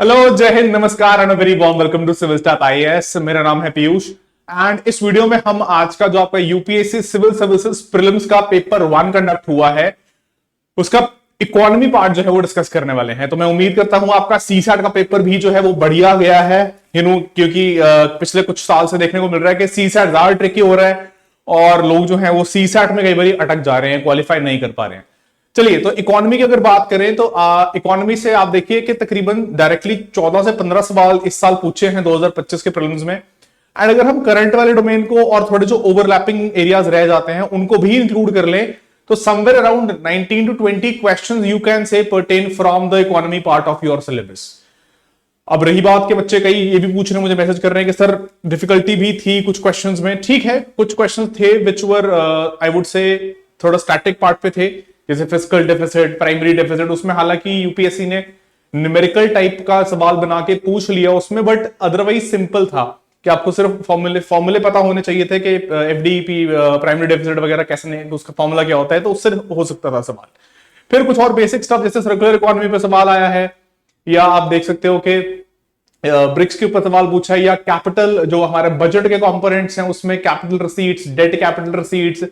Hello, Jai Hind, नमस्कार and very warm welcome to civil staff IAS. मेरा नाम है पीयूष एंड इस वीडियो में हम आज का जो आपका यूपीएससी सिविल सर्विसेज प्रीलिम्स का पेपर 1 कंडक्ट हुआ है उसका इकोनॉमी पार्ट जो है वो डिस्कस करने वाले हैं। तो मैं उम्मीद करता हूं आपका सीसैट का पेपर भी जो है वो बढ़िया गया है, क्योंकि पिछले कुछ साल से देखने को मिल रहा है कि सीसैट ज्यादा ट्रिकी हो रहा है और लोग जो है वो सीसैट में कई बार अटक जा रहे हैं, क्वालिफाई नहीं कर पा रहे हैं। चलिए, तो इकोनॉमी की अगर बात करें तो इकोनॉमी से आप देखिए कि तकरीबन डायरेक्टली 14 से 15 सवाल इस साल पूछे हैं 2025 के प्रीलिम्स में। एंड अगर हम करंट वाले डोमेन को और थोड़े जो ओवरलैपिंग एरियाज रह जाते हैं उनको भी इंक्लूड कर लें तो somewhere around 19 to 20 questions you can say pertain from the economy part of your syllabus. अब रही बात के बच्चे कई ये भी पूछ रहे हैं, मुझे मैसेज कर रहे हैं कि सर डिफिकल्टी भी थी कुछ क्वेश्चंस में। ठीक है, कुछ क्वेश्चंस थे विच वर आई वुड से थोड़ा स्टैटिक पार्ट पे थे, जैसे फिस्कल डेफिसिट, प्राइमरी डेफिसिट। उसमें हालांकि यूपीएससी ने न्यूमेरिकल टाइप का सवाल बना के पूछ लिया उसमें, बट अदरवाइज सिंपल था कि आपको सिर्फ फॉर्मूले पता होने चाहिए थे कि एफडीपी, प्राइमरी डेफिसिट वगैरह कैसे नहीं, उसका फॉर्मूला क्या होता है, तो उससे हो सकता था सवाल। फिर कुछ और बेसिक स्टफ जैसे सर्कुलर इकोनॉमी पे सवाल आया है, या आप देख सकते हो कि ब्रिक्स के ऊपर सवाल पूछा है, या कैपिटल जो हमारे बजट के कंपोनेंट्स हैं उसमें capital receipts, debt capital receipts,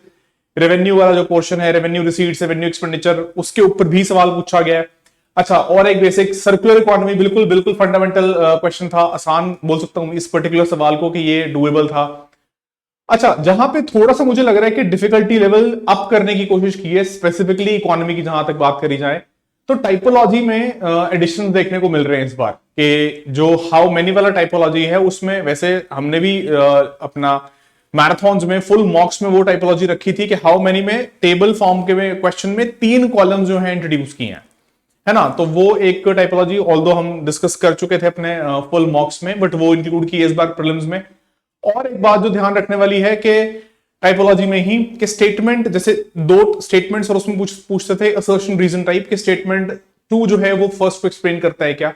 revenue वाला जो पोर्शन है, रेवेन्यू रिसीट्स, रेवेन्यू एक्सपेंडिचर, उसके ऊपर भी सवाल पूछा गया है। अच्छा, और एक बेसिक सर्कुलर इकोनॉमी, बिल्कुल बिल्कुल फंडामेंटल क्वेश्चन था, आसान बोल सकता हूं इस पर्टिकुलर सवाल को कि ये डुएबल था। अच्छा, जहां पे थोड़ा सा मुझे लग रहा है कि डिफिकल्टी लेवल अप करने की कोशिश की है स्पेसिफिकली इकोनॉमी की जहां तक बात करी जाए, तो टाइपोलॉजी में एडिशन देखने को मिल रहे हैं इस बार कि जो हाउ मेनी वाला टाइपोलॉजी है उसमें, वैसे हमने भी अपना मैराथॉन्स में फुल मॉक्स में वो टाइपोलॉजी रखी थी कि हाउ मेनी में टेबल फॉर्म के क्वेश्चन में 3 कॉलम जो है इंट्रोड्यूस किए हैं, है ना। तो वो एक टाइपोलॉजी ऑल्दो हम डिस्कस कर चुके थे अपने फुल मॉक्स में, बट वो इंक्लूड की इस बार प्रीलिम्स में। और एक बात जो ध्यान रखने वाली है कि टाइपोलॉजी में ही कि स्टेटमेंट, जैसे 2 स्टेटमेंट्स और उसमें पूछते थे असर्शन रीजन टाइप के, स्टेटमेंट 2 जो है वो फर्स्ट को एक्सप्लेन करता है क्या,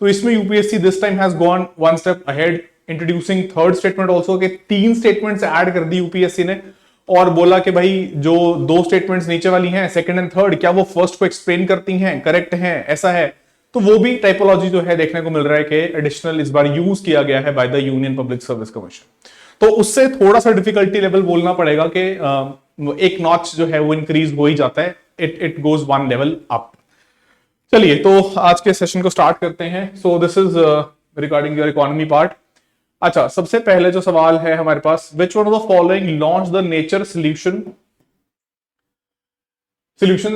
तो इसमें UPSC this time has gone 1 step ahead, introducing third statement also के 3 स्टेटमेंट्स ऐड कर दी यूपीएससी ने और बोला कि भाई जो 2 स्टेटमेंट्स नीचे वाली हैं सेकंड एंड थर्ड, क्या वो फर्स्ट को एक्सप्लेन करती हैं, करेक्ट हैं, ऐसा है। तो वो भी टाइपोलॉजी जो है देखने को मिल रहा है कि एडिशनल इस बार यूज किया गया है by the union public service commission. तो उससे थोड़ा सा डिफिकल्टी लेवल बोलना पड़ेगा कि एक नॉच जो है वो इंक्रीज हो ही जाता है, इट गोज 1 लेवल अप। चलिए, तो आज के सेशन को स्टार्ट करते हैं। So this is regarding your economy part. अच्छा, सबसे पहले जो सवाल है हमारे पास, which one of the following launch the nature solutions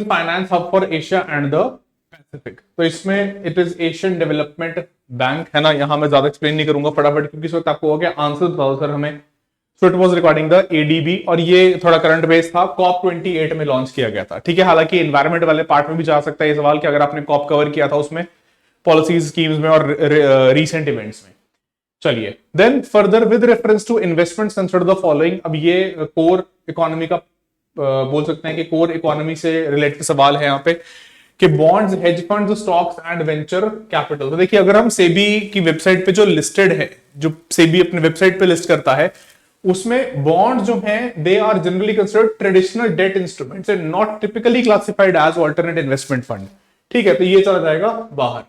finance hub for Asia and the Pacific. तो इसमें it is Asian development bank, है ना। यहां मैं ज्यादा एक्सप्लेन नहीं करूंगा फटाफट, क्योंकि इस वक्त आपको हो गया आंसर बताओ सर हमें। So it was regarding the ADB और ये थोड़ा करंट बेस था, कॉप 28 में लॉन्च किया गया था। ठीक है, हालांकि एनवायरमेंट वाले पार्ट में भी जा सकता है ये सवाल कि अगर आपने कॉप कवर किया था उसमें पॉलिसीज, स्कीम्स में और रीसेंट इवेंट्स में। चलिए, then further with reference to investment consider the following. अब ये कोर इकोनॉमी का बोल सकते हैं कि कोर इकोनॉमी से रिलेटेड सवाल है यहाँ पे कि bonds, hedge funds, stocks and venture capital. तो देखिए, अगर हम सेबी की वेबसाइट पे जो लिस्टेड है, जो सेबी अपने वेबसाइट पे लिस्ट करता है, उसमें बॉन्ड जो हैं they are generally considered traditional debt instruments and not typically classified as alternate investment fund. ठीक है, तो ये चला जाएगा बाहर।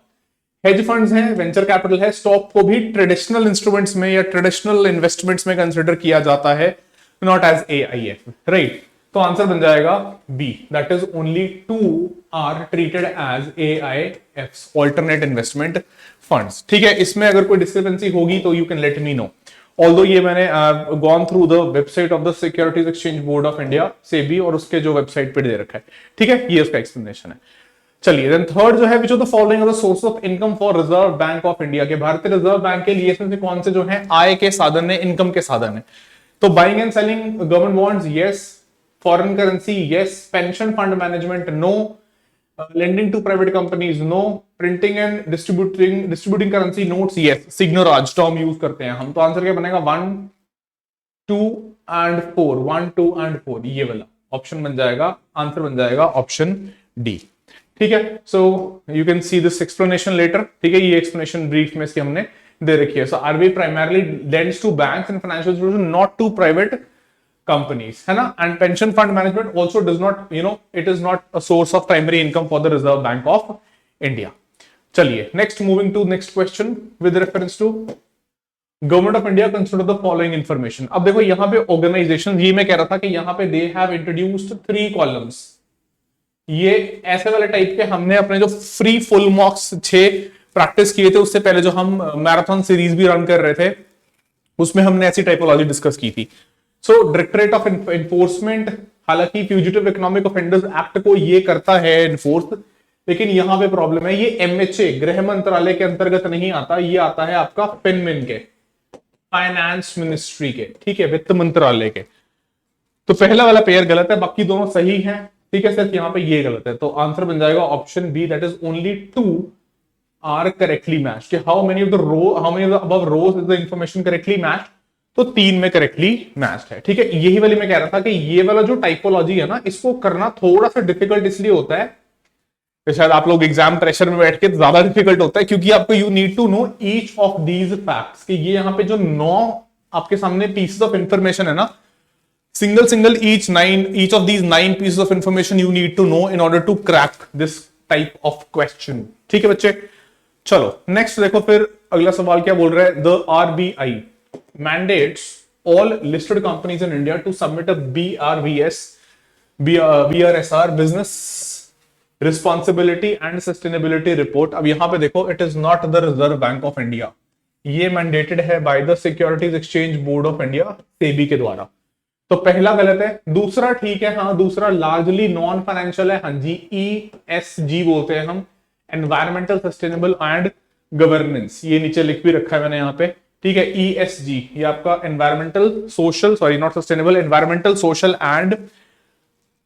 हेज फंड्स हैं, वेंचर कैपिटल है, स्टॉक को भी ट्रेडिशनल इंस्ट्रूमेंट्स में या ट्रेडिशनल इन्वेस्टमेंट्स में कंसिडर किया जाता है, नॉट एज एआईएफ, राइट। तो आंसर बन जाएगा B, that is only 2 are treated as AIFs, alternate investment funds. ठीक है, इसमें अगर कोई डिस्क्रिपेंसी होगी तो you can let me know. Although ये मैंने gone through the website of the securities exchange board of India, SEBI, और उसके जो वेबसाइट पे दे रखा है। ठीक है, ये उसका एक्सप्लेनेशन है। चलिए, देन थर्ड जो है, which of the following the source of income for reserve bank of India, के भारतीय रिजर्व बैंक के लिए इसमें से कौन से जो है आय के साधन है, इनकम के साधन है। तो buying and selling government bonds, yes. Foreign currency, yes. Pension fund management, no. Lending to private companies, no. Printing and distributing currency notes, yes. Seigniorage term use करते हैं हम। तो आंसर क्या बनेगा? 1, 2 एंड 4, 1, 2 एंड 4, ये वाला ऑप्शन बन जाएगा, आंसर बन जाएगा ऑप्शन डी। ठीक है, so you can see this explanation later. ठीक है, ये एक्सप्लेनेशन ब्रीफ में इसकी हमने दे रखी है। सो RBI primarily lends to banks and financial institutions, not to private companies, है ना। And pension fund management also does not, it is not a source of primary income for the reserve bank of India. चलिए next, moving to next question with reference to government of India consider the following information. अब देखो यहाँ पे organisation, ये मैं कह रहा था कि यहाँ पे दे हैव इंट्रोड्यूस्ड 3 कॉलम्स। ये ऐसे वाले टाइप के हमने अपने जो फ्री फुल मॉक्स 6 प्रैक्टिस किए थे, उससे पहले जो हम मैराथन सीरीज भी रन कर रहे थे, उसमें हमने ऐसी टाइपोलॉजी डिस्कस की थी। सो डायरेक्टरेट ऑफ एनफोर्समेंट, हालांकि फ्यूजिटिव इकोनॉमिक ऑफेंडर्स एक्ट को ये करता है एनफोर्स, लेकिन यहां पे प्रॉब्लम है, ये एमएचए गृह मंत्रालय के अंतर्गत नहीं आता, ये आता है आपका फिनमिन के, फाइनेंस मिनिस्ट्री के, ठीक है, वित्त मंत्रालय के। तो पहला वाला पेयर गलत है, बाकी दोनों सही हैं, ठीक है, सिर्फ यहां पे ये गलत है। तो आंसर बन जाएगा option B, that is only 2 are correctly matched. How many of the above rows is the information correctly matched, तो 3 में करेक्टली मैच्ड है, ठीक है। यही वाली मैं कह रहा था कि ये वाला जो टाइपोलॉजी है ना, इसको करना थोड़ा सा डिफिकल्ट इसलिए होता है, तो शायद आप लोग एग्जाम प्रेशर में बैठ के ज्यादा डिफिकल्ट होता है, क्योंकि आपको you need to know each of these facts, कि ये यहाँ पे जो 9 आपके सामने पीसेस ऑफ इंफॉर्मेशन है ना, single each of these 9 pieces of information you need to know in order to crack this type of question, ठीक है बच्चे। चलो नेक्स्ट देखो, फिर अगला सवाल क्या बोल रहा है, the RBI mandates all listed companies in India to submit a BRSR business responsibility and sustainability report। अब यहां पे देखो, it is not the Reserve Bank of India, ये mandated है by the Securities Exchange Board of India, SEBI के द्वारा। तो पहला गलत है, दूसरा ठीक है, हाँ दूसरा लार्जली नॉन फाइनेंशियल है, हाँ जी, ESG बोलते हैं हम, एनवायरमेंटल सस्टेनेबल एंड गवर्नेंस, ये नीचे लिख भी रखा है मैंने यहाँ पे, ठीक है। ESG ये आपका environmental social, sorry not sustainable, environmental social and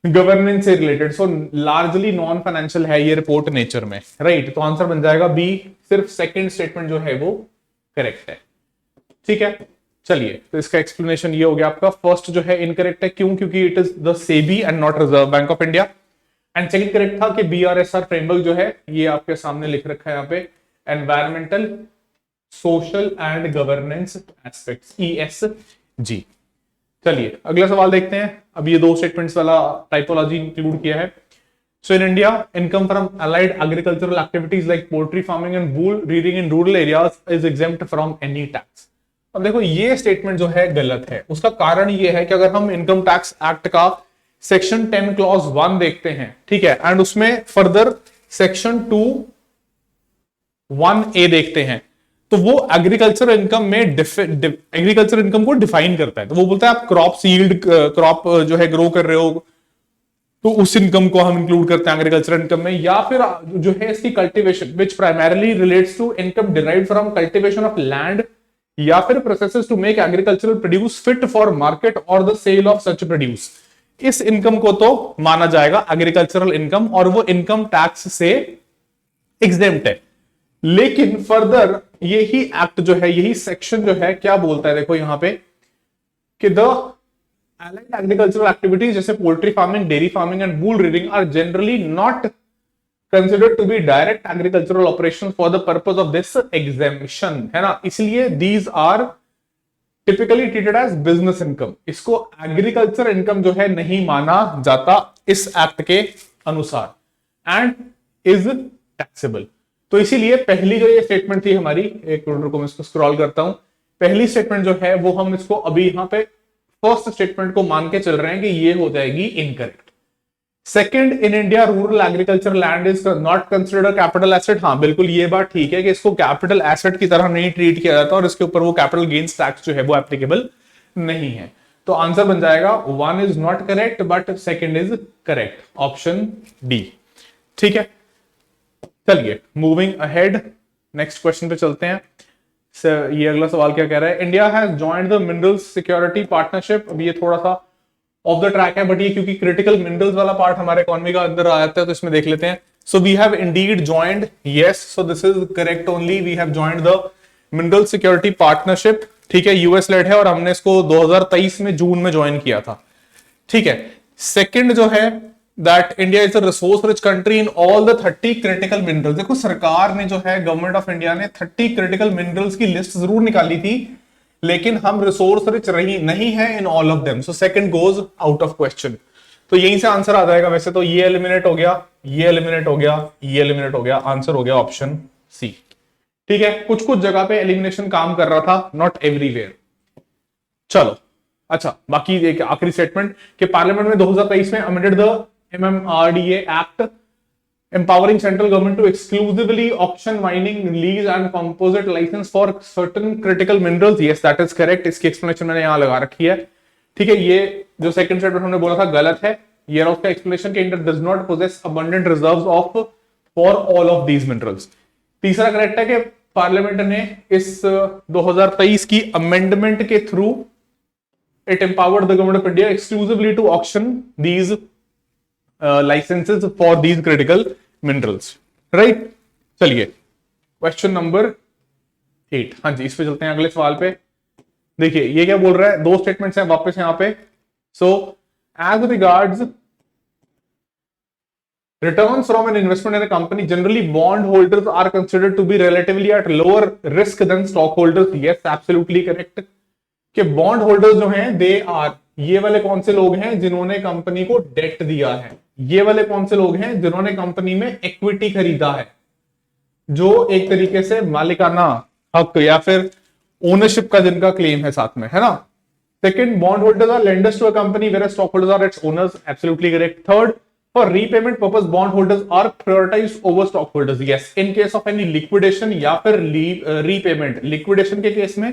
governance से related, so largely non financial है ये रिपोर्ट नेचर में, राइट। तो आंसर बन जाएगा बी, सिर्फ सेकंड स्टेटमेंट जो है वो करेक्ट है, ठीक है। चलिए, तो इसका एक्सप्लेनेशन ये हो गया आपका, फर्स्ट जो है इनकरेक्ट है, क्यों, क्योंकि it is the SEBI and not reserve bank of India. And second correct था कि BRSR फ्रेमवर्क जो है, ये आपके सामने लिख रखा है यहाँ पे, environmental social and governance aspects, ESG। चलिए अगला सवाल देखते हैं। अब ये 2 स्टेटमेंट्स वाला टाइपोलॉजी इंक्लूड किया है। So in India income from allied agricultural activities like poultry farming and wool reading in rural areas is exempt from any tax. अब देखो ये स्टेटमेंट जो है गलत है, उसका कारण ये है कि अगर हम इनकम टैक्स एक्ट का सेक्शन 10 क्लॉज 1 देखते हैं, ठीक है, एंड उसमें फर्दर सेक्शन 2(1)(a) देखते हैं, तो वो एग्रीकल्चर इनकम में एग्रीकल्चर इनकम को डिफाइन करता है। तो वो बोलता है आप क्रॉप यील्ड, क्रॉप जो है ग्रो कर रहे हो, तो उस इनकम को हम इंक्लूड करते हैं एग्रीकल्चर इनकम में, या फिर जो है इसकी cultivation which primarily relates to income derived from cultivation of land, या फिर processes to make agricultural produce fit for market और the sale of such produce. इस इनकम को तो माना जाएगा एग्रीकल्चरल इनकम, और वो इनकम टैक्स से एग्जेम्प्ट है। लेकिन फर्दर यही एक्ट जो है, यही सेक्शन जो है क्या बोलता है, देखो यहां पे कि द allied agricultural activities जैसे poultry farming, dairy farming and wool reading are generally not considered to be direct agricultural operations for the purpose of this exemption, है ना। इसलिए these are typically treated as business income, इसको agriculture income जो है नहीं माना जाता इस एक्ट के अनुसार, एंड इज टैक्सेबल। तो इसीलिए पहली जो ये स्टेटमेंट थी हमारी, एक मिनट को मैं इसको स्क्रॉल करता हूं, पहली स्टेटमेंट जो है वो हम इसको अभी यहां पे फर्स्ट स्टेटमेंट को मान के चल रहे हैं कि ये हो जाएगी incorrect. Second, in India rural agriculture land is not considered capital asset, हाँ बिल्कुल ये बात ठीक है कि इसको कैपिटल एसेट की तरह नहीं ट्रीट किया जाता, और इसके ऊपर वो कैपिटल गेन्स टैक्स जो है वो एप्लीकेबल नहीं है। तो आंसर बन जाएगा 1 is not correct but second is correct, option D, ठीक है। चलिए मूविंग अहेड, नेक्स्ट क्वेश्चन पे चलते हैं। ये अगला सवाल क्या कह रहा है, India has joined the minerals security partnership. अब ये थोड़ा सा ऑफ द ट्रैक है, बट ये क्योंकि क्रिटिकल मिनरल्स वाला पार्ट हमारे इकोनॉमी का अंदर आ जाता है, तो इसमें देख लेते हैं। So we have indeed joined, yes, so this is correct only, we have joined the mineral security partnership, ठीक है, यूएस लेड है, और हमने इसको 2023 में जून में ज्वाइन किया था, ठीक है। सेकंड जो है that India is a resource rich country in all the 30 critical minerals। देखो सरकार ने जो है, गवर्नमेंट ऑफ इंडिया ने 30 क्रिटिकल मिनरल्स की लिस्ट जरूर निकाली थी, लेकिन हम रिसोर्स रिच नहीं है in all of them, so second goes out of question. तो यहीं से आंसर आ जाएगा। वैसे तो ये एलिमिनेट हो गया, ये एलिमिनेट हो गया, ये एलिमिनेट हो गया, आंसर हो गया ऑप्शन सी। ठीक है, कुछ कुछ जगह पे एलिमिनेशन काम कर रहा था, नॉट एवरीवेयर। चलो अच्छा, बाकी एक आखिरी स्टेटमेंट कि पार्लियामेंट में 2023 में amended the MMRDA act empowering central government to exclusively auction mining lease and composite license for certain critical minerals. Yes, that is correct. इसकी explanation मैंने यहां लगा रखी है। ठीक है, ये जो सेकंड स्टेटमेंट हमने बोला था गलत है। ये उसका एक्सप्लेनेशन कि India does not possess abundant reserves of for all of these minerals। तीसरा करेक्ट है कि पार्लियामेंट ने इस 2023 की अमेंडमेंट के through it empowered the government of India exclusively to auction these licenses for these critical minerals, right? चलिए question number 8। हाँ जी, इस पे चलते हैं अगले सवाल पे। देखिए ये क्या बोल रहा है, दो स्टेटमेंट्स हैं वापस यहां पे। So as regards returns from an investment in a company, generally bond holders are considered to be relatively at lower risk than stockholders। yes, absolutely correct कि बॉन्ड होल्डर्स जो हैं दे आर, ये वाले कौन से लोग हैं जिन्होंने कंपनी को डेट दिया है, ये वाले कौन से लोग हैं जिन्होंने कंपनी में इक्विटी खरीदा है, जो एक तरीके से मालिकाना हक या फिर ओनरशिप का जिनका क्लेम है साथ में, है ना। Second, bond holders are lenders to a company where stock holders are its owners, absolutely correct. Third, for repayment purpose bond holders are prioritized over stock holders. Yes, in case of any liquidation या फिर repayment, liquidation के case में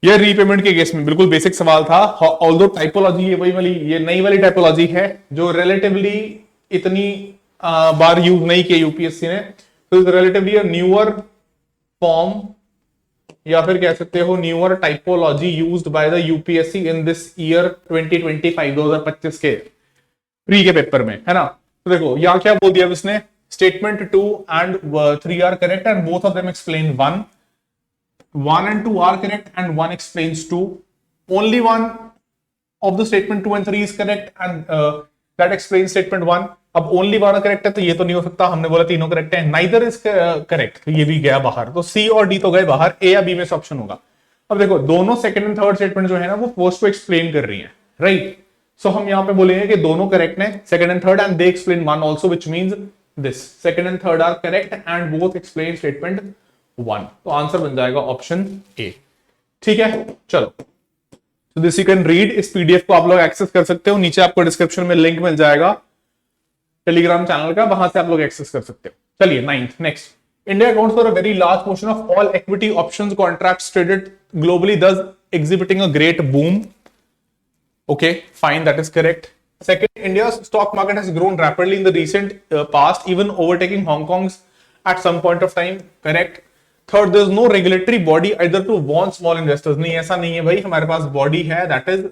या repayment के case में, बिल्कुल basic सवाल था। ऑल्दो टाइपोलॉजी ये वही वाली, ये नई वाली टाइपोलॉजी है जो रिलेटिवली इतनी बार यूज नहीं किया यूपीएससी ने, तो रिलेटिवली न्यूअर फॉर्म या फिर कह सकते हो newer typology used by the UPSC in this year 2025, 2025 के प्री के पेपर में, है ना। तो देखो यहां क्या बोल दिया इसने, statement 2 and 3 are correct and both of them explain 1 and 2 are correct and 1 explains 2. Only one of the statement 2 and 3 is correct and that explains statement 1. अब only one correct है तो ये तो नहीं हो सकता, हमने बोला तीनों correct है। neither is correct, तो ये भी गया बाहर, तो C और D तो गए बाहर, A या B में से ऑप्शन होगा। अब देखो दोनों सेकंड एंड थर्ड स्टेटमेंट जो है ना वो फर्स्ट को एक्सप्लेन कर रही है, राइट। सो हम यहाँ पे बोलेंगे कि दोनों करेक्ट है, second and third, and they explain 1 also, which means this second and third are correct and both explain statement 1। तो आंसर बन जाएगा ऑप्शन ए। ठीक है, चलो तो दिस यू कैन रीड, इस पीडीएफ को आप लोग एक्सेस कर सकते हो, नीचे आपको डिस्क्रिप्शन में लिंक मिल जाएगा टेलीग्राम चैनल का, वहां से आप लोग एक्सेस कर सकते हो। चलिए 9th next, India accounts for a very large portion of all equity options contracts traded globally, thus exhibiting a great boom. Okay, fine, that is correct. Second, India's stock market has grown rapidly in the recent past, even overtaking Hong Kong's at some point of time. Correct. Third, there is no regulatory body either to warn small investors. नहीं, ऐसा नहीं है भाई, हमारे पास body है, that is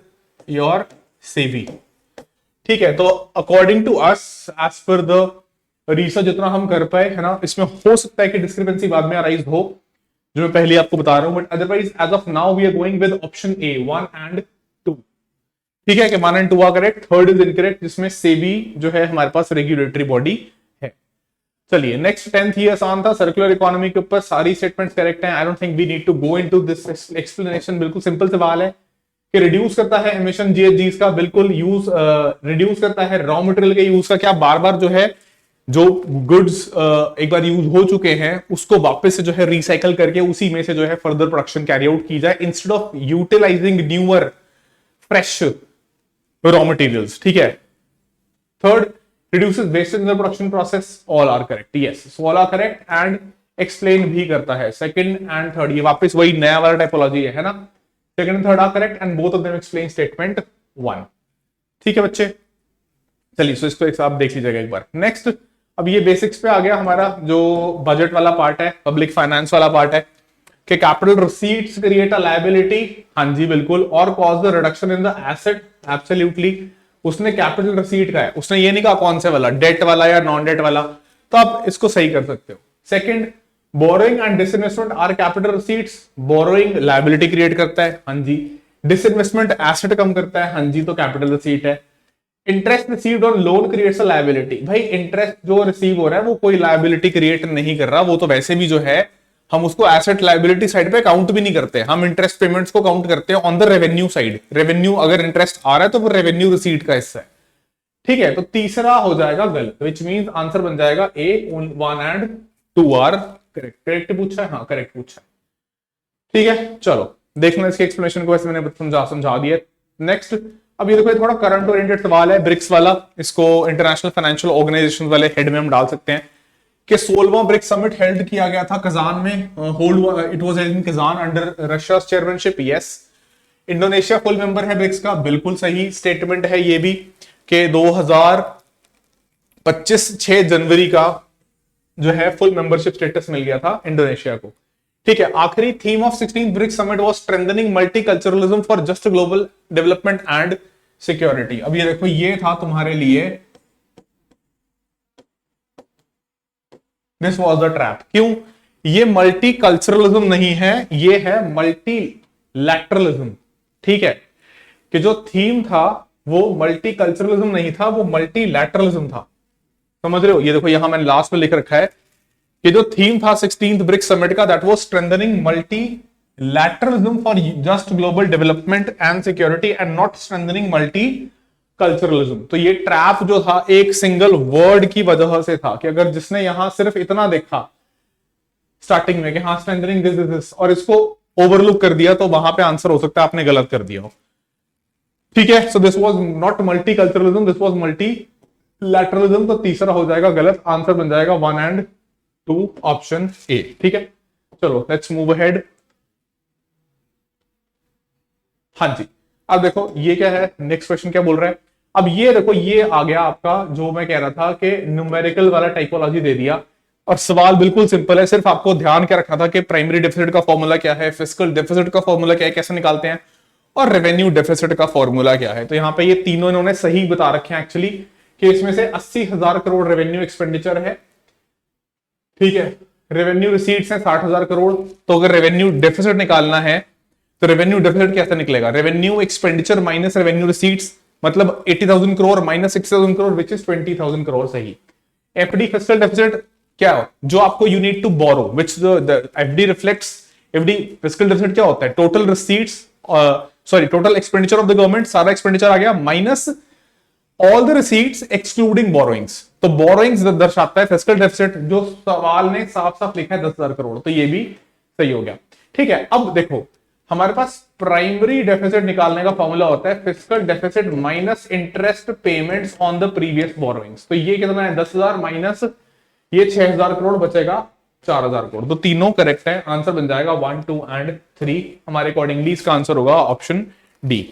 your SEBI. ठीक है, तो according to us, as per the research जितना हम कर पाए, है ना, इसमें हो सकता है कि डिस्क्रिपेंसी बाद में अराइज हो, जो मैं पहले आपको बता रहा हूं, but otherwise as of now we are going with option A 1 and 2। ठीक है कि 1 and 2 are correct, third is incorrect, जिसमें सेबी जो है हमारे पास रेगुलेटरी बॉडी है। चलिए नेक्स्ट 10th, ये आसान था, सर्कुलर इकोनॉमी के ऊपर सारी स्टेटमेंट्स करेक्ट हैं। I don't think we need to go into this explanation, बिल्कुल सिंपल सवाल है कि रिड्यूस करता है एमिशन जीएचजीस का, बिल्कुल यूज रिड्यूस करता है रॉ मटेरियल के यूज का, क्या बार बार जो है जो गुड्स एक बार यूज हो चुके हैं उसको वापस से जो है रिसाइकल करके उसी में से जो है फर्दर प्रोडक्शन कैरी आउट की जाए, instead of utilizing newer fresh raw materials. ठीक है। Third, reduces wastage in the production process, all are correct. Yes, all are correct and explain भी करता है। सेकंड एंड थर्ड, ये वापस वही नया वाला टाइपोलॉजी है ना, second and third are correct and both of them explain statement 1। ठीक है बच्चे, चलिए सो इसको एक आप देख लीजिएगा एक बार। नेक्स्ट, अब ये बेसिक्स पे आ गया हमारा जो बजट वाला पार्ट है, पब्लिक फाइनेंस वाला पार्ट है कि capital receipts create a liability, हाँ जी बिल्कुल, और cause the reduction in the asset, absolutely. उसने कैपिटल रिसीट का है, उसने ये नहीं कहा कौन से वाला, डेट वाला या नॉन डेट वाला, तो आप इसको सही कर सकते हो। Second, borrowing and disinvestment are capital receipts, borrowing liability create करता है, हाँ जी, डिसइन्वेस्टमेंट एसेट कम करता है, हाँ जी, तो कैपिटल रिसीट है। Interest received on loan creates a liability, भाई इंटरेस्ट जो रिसीव हो रहा है वो कोई लायबिलिटी क्रिएट नहीं कर रहा, वो तो वैसे भी जो है हम उसको एसेट लायबिलिटी साइड पे काउंट भी नहीं करते, हम इंटरेस्ट पेमेंट्स को काउंट करते हैं on the revenue side. Revenue अगर इंटरेस्ट आ रहा है तो वो रेवेन्यू रिसीट का हिस्सा है। ठीक है, तो तीसरा हो जाएगा गलत, विच मींस आंसर बन जाएगा ए 1 and 2 आर करेक्ट करेक्ट पूछा है, हाँ करेक्ट पूछा है। ठीक है, चलो देख लें इसके एक्सप्लेनेशन को, वैसे मैंने समझा दिया। नेक्स्ट, अब ये देखो, थोड़ा करंट ओरिएंटेड सवाल है, ब्रिक्स वाला। इसको इंटरनेशनल फाइनेंशियल ऑर्गेनाइजेशन वाले हेड में हम डाल सकते हैं कि 16वां ब्रिक्स समिट हेल्ड किया गया था कजान में, hold it was held in Kazan under Russia chairmanship. Yes. Indonesia full member है ब्रिक्स का, बिल्कुल सही स्टेटमेंट है ये भी, कि 2025 6 जनवरी का जो है फुल मेंबरशिप स्टेटस मिल गया था इंडोनेशिया को। ठीक है, आखिरी theme of 16th BRICS summit was strengthening multiculturalism for just global development and security. अब ये देखो, ये था तुम्हारे लिए, दिस वाज द ट्रैप। क्यों? ये मल्टीकल्चरलिज्म नहीं है, ये है मल्टीलैटरलिज्म। ठीक है, कि जो थीम था वो मल्टीकल्चरलिज्म नहीं था, वो मल्टीलैटरलिज्म था। समझ रहे हो? ये देखो, यहां मैंने लास्ट में लिख रखा है कि जो थीम था 16th ब्रिक्स समिट का, that was strengthening multilateralism for just global development and security and not strengthening multiculturalism. तो ये ट्रैप जो था एक सिंगल वर्ड की वजह से था, कि अगर जिसने यहां सिर्फ इतना देखा स्टार्टिंग में कि हाँ स्ट्रेंथनिंग दिस और इसको ओवरलुक कर दिया, तो वहां पे आंसर हो सकता है आपने गलत कर दिया हो। ठीक है, so this was not multiculturalism, this was multilateralism. तो तीसरा हो जाएगा गलत, आंसर बन जाएगा 1 and 2 ऑप्शन ए। ठीक है, चलो लेट्स मूव अहेड। हाँ जी, अब देखो ये क्या है, नेक्स्ट क्वेश्चन क्या बोल रहा है। अब ये देखो, ये आ गया आपका जो मैं कह रहा था कि न्यूमेरिकल वाला टाइपोलॉजी दे दिया, और सवाल बिल्कुल सिंपल है। सिर्फ आपको ध्यान क्या रखना था कि प्राइमरी डेफिसिट का फॉर्मूला क्या है, फिस्कल डेफिसिट का फॉर्मूला क्या है, कैसे निकालते हैं, और रेवेन्यू डेफिसिट का फॉर्मूला क्या है। तो यहाँ पे ये तीनों इन्होंने सही बता रखे हैं एक्चुअली, कि इसमें से 80,000 करोड़ रेवेन्यू एक्सपेंडिचर है। ठीक है, रेवेन्यू रिसीट्स है 60,000 करोड़। तो अगर रेवेन्यू डेफिसिट निकालना है तो रेवेन्यू डेफिसिट कैसे निकलेगा? Revenue expenditure minus revenue receipts, मतलब 80,000 crore minus 60,000 crore which is 20,000 crore. सही। एफडी फिस्कल डेफिसिट क्या हो, जो आपको you need to borrow, which the FD reflects. FD fiscal deficit क्या होता है? Total receipts, sorry total expenditure of the government, सारा एक्सपेंडिचर आ गया, minus all the receipts excluding borrowings. तो बोरोइंग्स दर्शाता है फिस्कल डेफिसिट, जो सवाल ने साफ साफ लिखा है 10,000 करोड़। तो ये भी सही हो गया। ठीक है, अब देखो हमारे पास प्राइमरी डेफिसिट निकालने का फॉर्मूला होता है fiscal deficit minus interest payments on the previous borrowings. तो ये कितना है? 10,000 माइनस ये 6,000 करोड़, बचेगा 4,000 करोड़। तो तीनों करेक्ट है, आंसर बन जाएगा 1, 2 and 3। हमारे अकॉर्डिंगली इसका आंसर होगा ऑप्शन डी।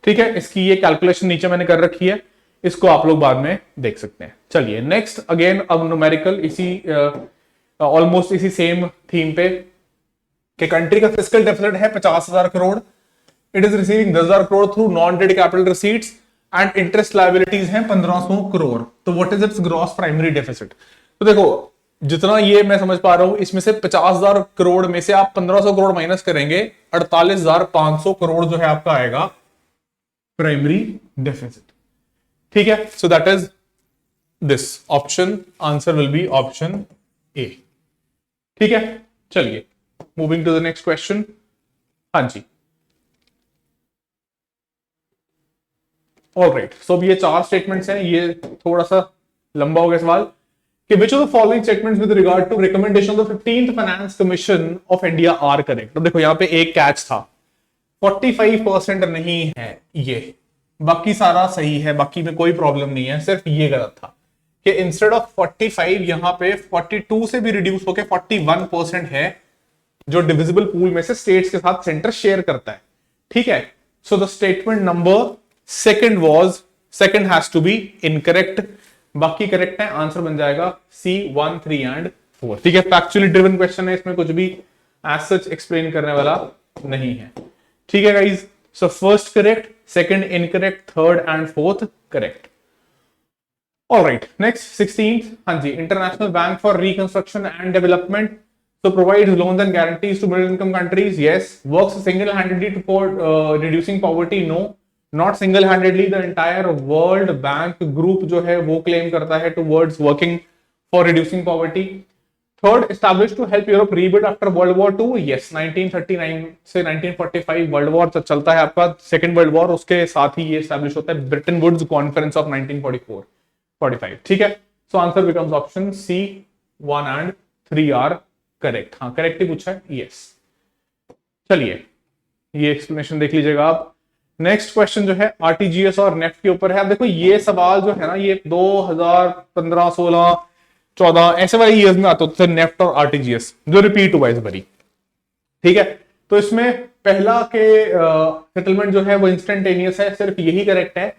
ठीक है, इसकी ये कैलकुलेशन नीचे मैंने कर रखी है, इसको आप लोग बाद में देख सकते हैं। चलिए नेक्स्ट, अगेन अब न्यूमेरिकल, इसी ऑलमोस्ट इसी सेम थीम पे, कि कंट्री का फिस्कल डेफिसिट है 50,000 crore, it is receiving 10,000 crore through non trade capital receipts and interest liabilities हैं 1,500 करोड़। तो what is it's gross primary deficit? तो देखो, जितना ये मैं समझ पा रहा हूं, इसमें से 50,000 करोड़ में से आप 1,500 करोड़ माइनस करेंगे, 48,500 करोड़ जो है आपका आएगा प्राइमरी डेफिसिट। ठीक है, so that is this option, answer will be option A. ठीक है, चलिए moving to the next question. हाँ जी, ऑलराइट। सो अब ये 4 स्टेटमेंट्स हैं, ये थोड़ा सा लंबा हो गया सवाल, कि which of the following statements with regard to recommendation of the 15th Finance Commission of India are correct? तो देखो यहाँ पे एक कैच था, 45% नहीं है ये, बाकी सारा सही है, बाकी में कोई प्रॉब्लम नहीं है, सिर्फ ये गलत था कि इंस्टेड ऑफ 45 यहाँ पे 42 से भी रिड्यूस होके 41% है, जो डिविजिबल पूल में से स्टेट्स के साथ सेंटर शेयर करता है। ठीक है, so the statement number second has to be incorrect, बाकी करेक्ट है, आंसर बन जाएगा सी 1, 3 and 4। ठीक है, फैक्चुअली ड्रिवन क्वेश्चन है, इसमें कुछ भी एज सच एक्सप्लेन करने वाला नहीं है। ठीक है guys, so first correct, second incorrect, third and fourth correct. Alright, next 16th, हाँ जी, international bank for reconstruction and development so provides loans and guarantees to middle income countries. Yes. Works single handedly for reducing poverty. No, not single handedly, the entire World Bank group जो है वो claim करता है towards working for reducing poverty. Third, established to help Europe rebuild after World War II. Yes, 1939 से 1945 world war चलता है आपका, second world war, उसके साथ ही ये एस्टैब्लिश होता है, ब्रिटेन वुड्स कॉन्फ्रेंस ऑफ 1944-45। ठीक है, सो answer becomes option C 1 and 3 are correct, हाँ करेक्ट ही पूछा है, यस। चलिए ये एक्सप्लेनेशन देख लीजिएगा आप। नेक्स्ट क्वेश्चन जो है आरटीजीएस और नेफ्ट के ऊपर है। अब देखो ये सवाल जो है ना ये 2015, 16, 14 ऐसे वाले ईयर्स में आते होते थे, नेफ्ट और आरटीजीएस जो रिपीट हुआ इस बारी, ठीक है। तो इसमें पहला के सेटलमेंट जो है वो इंस्टेंटेनियस है, सिर्फ यही करेक्ट है।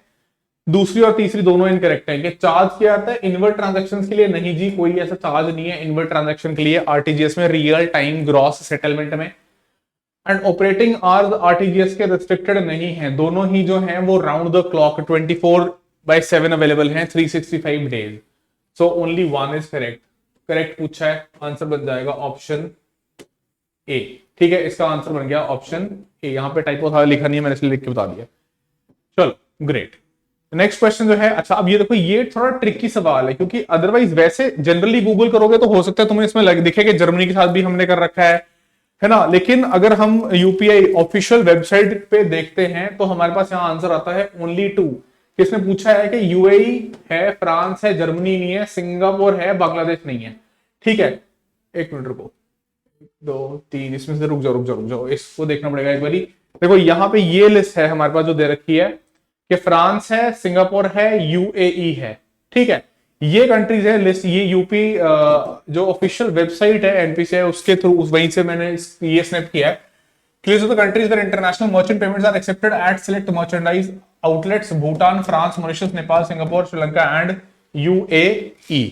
दूसरी और तीसरी दोनों इनकरेक्ट है कि चार्ज किया जाता है इनवर्ट ट्रांजैक्शंस के लिए, नहीं जी कोई ऐसा चार्ज नहीं है इनवर्ट ट्रांजैक्शन के लिए आरटीजीएस में, रियल टाइम ग्रॉस सेटलमेंट में। एंड ऑपरेटिंग आवर्स आरटीजीएस के रिस्ट्रिक्टेड नहीं है, दोनों ही जो हैं वो राउंड द क्लॉक 24/7 अवेलेबल हैं, 365 days. So only one is correct. Correct पूछा है, आंसर बन जाएगा ऑप्शन ए, ठीक है। इसका आंसर बन गया ऑप्शन ए। यहां पे टाइपो था लिखा नहीं है, मैंने इसलिए लिख के बता दिया। चलो ग्रेट। नेक्स्ट क्वेश्चन जो है, अच्छा अब ये देखो ये थोड़ा ट्रिकी सवाल है क्योंकि अदरवाइज वैसे जनरली गूगल करोगे तो हो सकता है तुम्हें इसमें दिखेगा जर्मनी के साथ भी हमने कर रखा है ना। लेकिन अगर हम यूपीआई ऑफिशियल वेबसाइट पे देखते हैं तो हमारे पास यहाँ आंसर आता है ओनली 2। किसने पूछा है कि यूएई है, फ्रांस है, जर्मनी नहीं है, सिंगापुर है, बांग्लादेश नहीं है, ठीक है। एक मिनट रुको, 2 3 इसमें से रुक जाओ, इसको देखना पड़ेगा एक बारी। देखो यहाँ पे ये लिस्ट है हमारे पास जो दे रखी है कि फ्रांस है, सिंगापुर है, यूएई है, ठीक है। ये कंट्रीज है लिस्ट, ये यूपी जो ऑफिशियल वेबसाइट है एनपीसीआई उसके थ्रू वहीं से मैंने ये स्नैप किया है। List of the countries where international merchant payments are accepted at select merchandise outlets: Bhutan, France, Mauritius, Nepal, Singapore, Sri Lanka and UAE,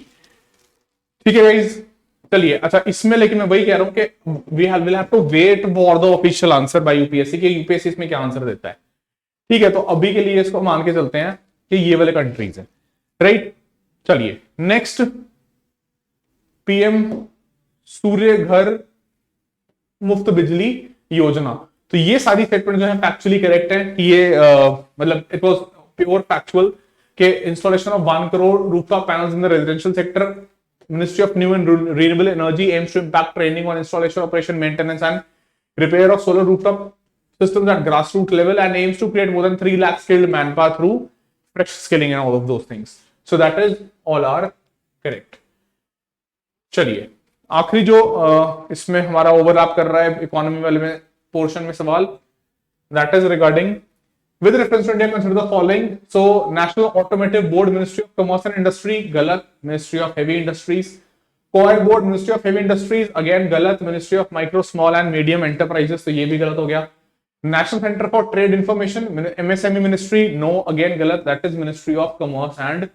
ठीक है गाइस। चलिए अच्छा इसमें लेकिन मैं वही कह रहा हूं कि we will have to wait for the official answer by UPSC कि यूपीएससी इसमें क्या आंसर देता है, ठीक है। तो अभी के लिए इसको मान के चलते हैं कि ये वाले कंट्रीज है, राइट। चलिए नेक्स्ट, पीएम सूर्य घर मुफ्त बिजली योजना। तो ये सारी स्टेटमेंट जो है फैक्चुअली करेक्ट है कि ये मतलब इट वाज प्योर फैक्चुअल के installation of 1 crore rooftop panels in the residential sector, ministry of new and renewable energy aims to impact training on installation, operation, maintenance and repair of solar rooftop systems at grassroots level and aims to create more than 3 lakh skilled manpower through fresh skilling and all of those things. So that is all are correct. चलिए आखिरी जो इसमें हमारा overlap कर रहा है economy वाले में पोर्शन में सवाल, that is regarding with reference to India consider the following. So National Automotive Board, Ministry of Commerce and Industry, गलत। Ministry of Heavy Industries, Coed Board, Ministry of Heavy Industries, again गलत। Ministry of Micro, Small and Medium Enterprises, तो ये भी गलत हो गया। National centre for trade information, MSME ministry, no again गलत, that is ministry of commerce and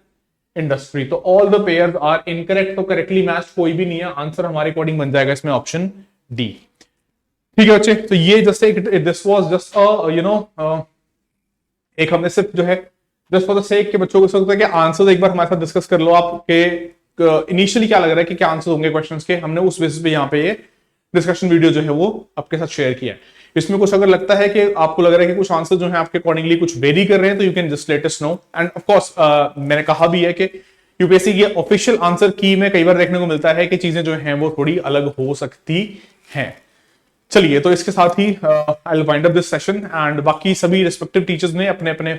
industry. तो all the pairs are incorrect, तो करेक्टली मैच्ड कोई भी नहीं है। आंसर हमारे अकॉर्डिंग बन जाएगा इसमें ऑप्शन डी, ठीक है बच्चे। तो ये just this was just you know एक हमने सिर्फ जो है जस्ट फॉर द सेक के बच्चों को सकता है कि आंसर एक बार हमारे साथ डिस्कस कर लो आप के इनिशियली क्या लग रहा है कि क्या आंसर होंगे क्वेश्चंस के, हमने उस बेसिस पे यहाँ पे ये डिस्कशन वीडियो जो है वो आपके साथ शेयर किया है। इसमें कुछ अगर लगता है कि आपको लग रहा है कि कुछ आंसर जो है आपके अकॉर्डिंगली कुछ वेरी कर रहे हैं तो you can just let us know. End of course मैंने कहा भी है कि यूपीएससी की ऑफिशियल आंसर की में कई बार देखने को मिलता है कि चीजें जो हैं वो थोड़ी अलग हो सकती हैं। चलिए तो इसके साथ ही I will wind up this session and बाकी सभी रिस्पेक्टिव टीचर्स ने अपने अपने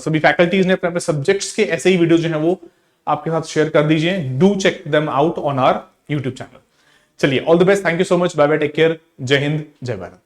सभी फैकल्टीज ने अपने अपने सब्जेक्ट्स के ऐसे ही वीडियो जो है वो आपके साथ शेयर कर दीजिए। Do check them out on our YouTube channel. चलिए all the best, thank you so much, bye bye, take care, जय हिंद, जय भारत।